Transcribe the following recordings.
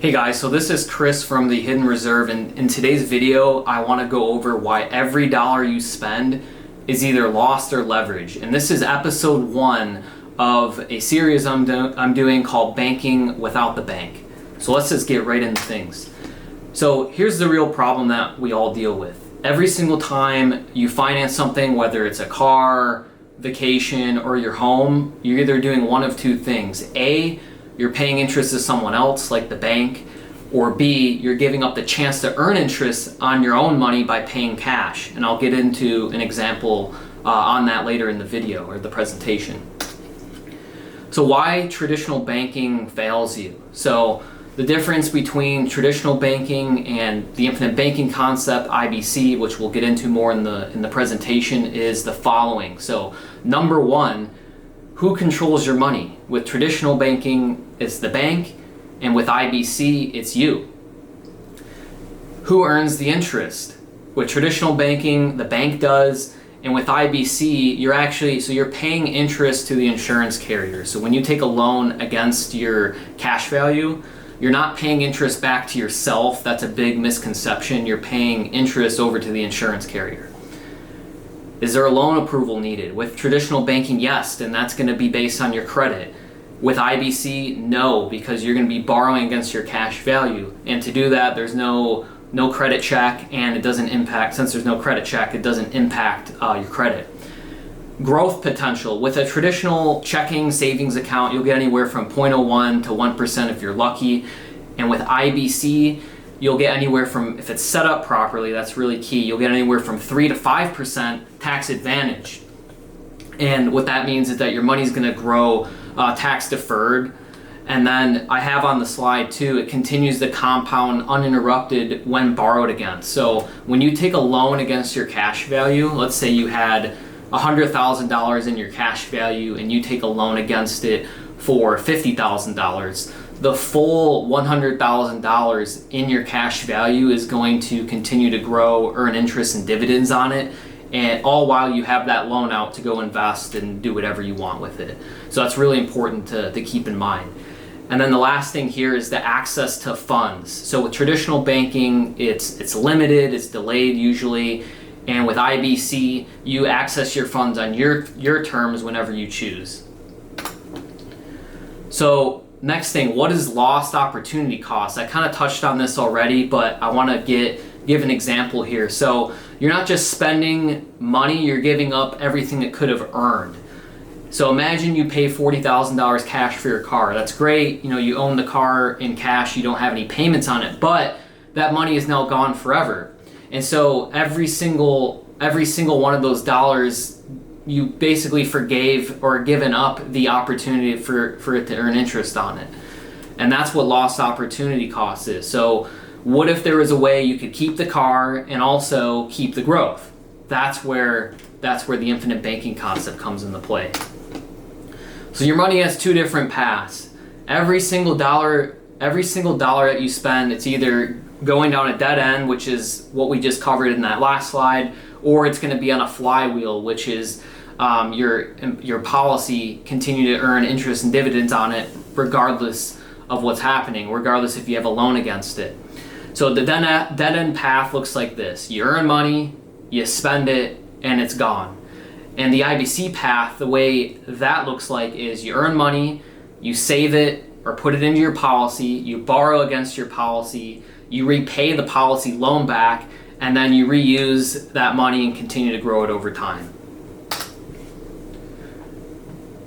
Hey guys, so this is Chris from the Hidden Reserve, and in today's video I want to go over why every dollar you spend is either lost or leveraged. And this is episode 1 of a series I'm doing called Banking Without the Bank. So let's just get right into things. So here's the real problem that we all deal with. Every single time you finance something, whether it's a car, vacation, or your home, you're either doing one of two things. A, you're paying interest to someone else, like the bank, or B, you're giving up the chance to earn interest on your own money by paying cash. And I'll get into an example on that later in the video or the presentation. So why traditional banking fails you? So the difference between traditional banking and the infinite banking concept, IBC, which we'll get into more in the presentation, is the following. So number one, who controls your money? With traditional banking, it's the bank, and with IBC, it's you. Who earns the interest? With traditional banking, the bank does, and with IBC, you're paying interest to the insurance carrier. So when you take a loan against your cash value, you're not paying interest back to yourself. That's a big misconception. You're paying interest over to the insurance carrier. Is there a loan approval needed? With traditional banking, yes, and that's going to be based on your credit. With IBC, no, because you're going to be borrowing against your cash value. And to do that, there's no credit check, and it doesn't impact, since there's no credit check, it doesn't impact your credit. Growth potential. With a traditional checking savings account, you'll get anywhere from 0.01 to 1% if you're lucky. And with IBC, you'll get anywhere from, if it's set up properly, that's really key, you'll get anywhere from 3 to 5% tax advantage. And what that means is that your money's going to grow tax deferred. And then I have on the slide too, it continues to compound uninterrupted when borrowed against. So when you take a loan against your cash value, let's say you had $100,000 in your cash value and you take a loan against it for $50,000, the full $100,000 in your cash value is going to continue to grow, earn interest and dividends on it, and all while you have that loan out to go invest and do whatever you want with it. So that's really important to keep in mind. And then the last thing here is the access to funds. So with traditional banking, it's limited, it's delayed usually, and with IBC, you access your funds on your terms whenever you choose. So next thing, what is lost opportunity cost? I kind of touched on this already, but I want to give an example here. So you're not just spending money, you're giving up everything it could have earned. So imagine you pay $40,000 cash for your car. That's great. You own the car in cash, you don't have any payments on it, but that money is now gone forever. And so every single one of those dollars, you basically forgave or given up the opportunity for it to earn interest on it. And that's what lost opportunity cost is. So what if there was a way you could keep the car and also keep the growth? That's where the infinite banking concept comes into play. So your money has two different paths. Every single dollar that you spend, it's either going down a dead end, which is what we just covered in that last slide, or it's going to be on a flywheel, which is your policy continue to earn interest and dividends on it regardless of what's happening, regardless if you have a loan against it. So the dead end path looks like this. You earn money, you spend it, and it's gone. And the IBC path, the way that looks like is you earn money, you save it or put it into your policy, you borrow against your policy, you repay the policy loan back, and then you reuse that money and continue to grow it over time.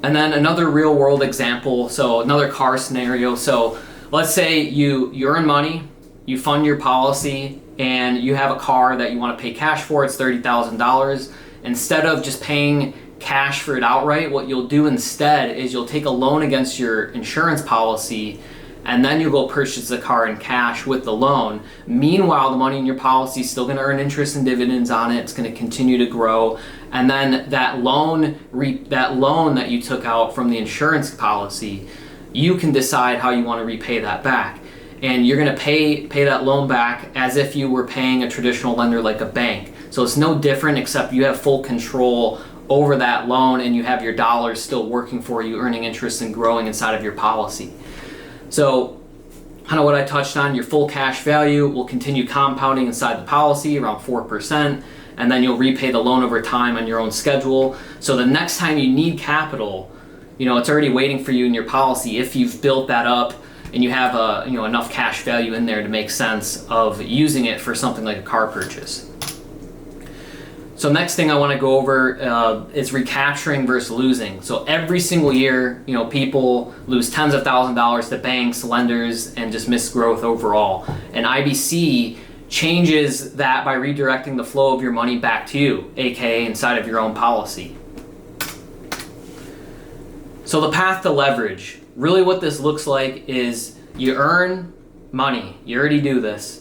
And then another real world example, so another car scenario. So let's say you earn money, you fund your policy, and you have a car that you want to pay cash for, it's $30,000. Instead of just paying cash for it outright, what you'll do instead is you'll take a loan against your insurance policy, and then you'll go purchase the car in cash with the loan. Meanwhile, the money in your policy is still going to earn interest and dividends on it. It's going to continue to grow. And then that loan that you took out from the insurance policy, you can decide how you want to repay that back. And you're going to pay that loan back as if you were paying a traditional lender like a bank. So it's no different, except you have full control over that loan and you have your dollars still working for you, earning interest and growing inside of your policy. So kind of what I touched on, your full cash value will continue compounding inside the policy around 4%, and then you'll repay the loan over time on your own schedule. So the next time you need capital, it's already waiting for you in your policy if you've built that up and you have enough cash value in there to make sense of using it for something like a car purchase. So next thing I want to go over is recapturing versus losing. So every single year, people lose tens of thousands of dollars to banks, lenders, and just miss growth overall. And IBC changes that by redirecting the flow of your money back to you, aka inside of your own policy. So the path to leverage. Really what this looks like is you earn money. You already do this.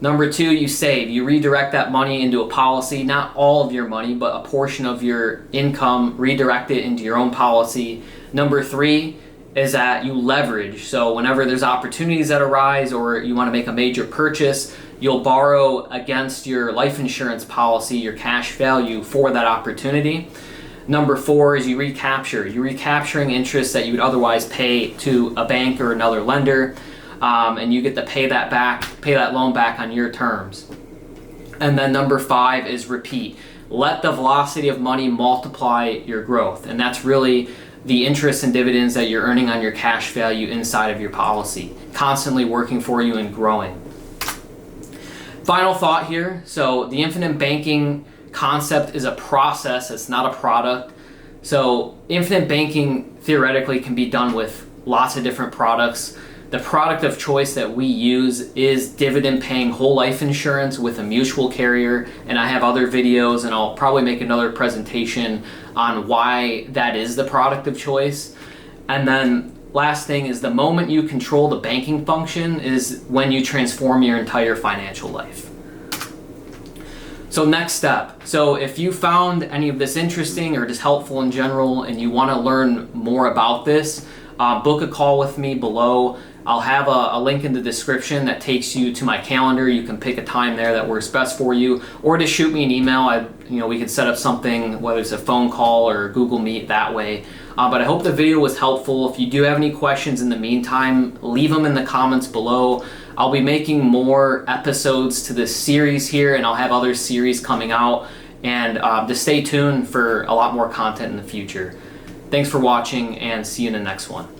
Number 2, you save. You redirect that money into a policy, not all of your money, but a portion of your income, redirect it into your own policy. Number 3 is that you leverage. So whenever there's opportunities that arise or you want to make a major purchase, you'll borrow against your life insurance policy, your cash value for that opportunity. Number 4 is you recapture. You're recapturing interest that you would otherwise pay to a bank or another lender. And you get to pay that loan back on your terms. And then number 5 is repeat. Let the velocity of money multiply your growth. And that's really the interest and dividends that you're earning on your cash value inside of your policy, constantly working for you and growing. Final thought here. So the infinite banking concept is a process, it's not a product. So infinite banking theoretically can be done with lots of different products. The product of choice that we use is dividend paying whole life insurance with a mutual carrier, and I have other videos and I'll probably make another presentation on why that is the product of choice. And then last thing is the moment you control the banking function is when you transform your entire financial life. So next step. So if you found any of this interesting or just helpful in general and you want to learn more about this, book a call with me below. I'll have a link in the description that takes you to my calendar. You can pick a time there that works best for you, or just shoot me an email. We can set up something, whether it's a phone call or Google Meet that way. But I hope the video was helpful. If you do have any questions in the meantime, leave them in the comments below. I'll be making more episodes to this series here, and I'll have other series coming out. And just stay tuned for a lot more content in the future. Thanks for watching, and see you in the next one.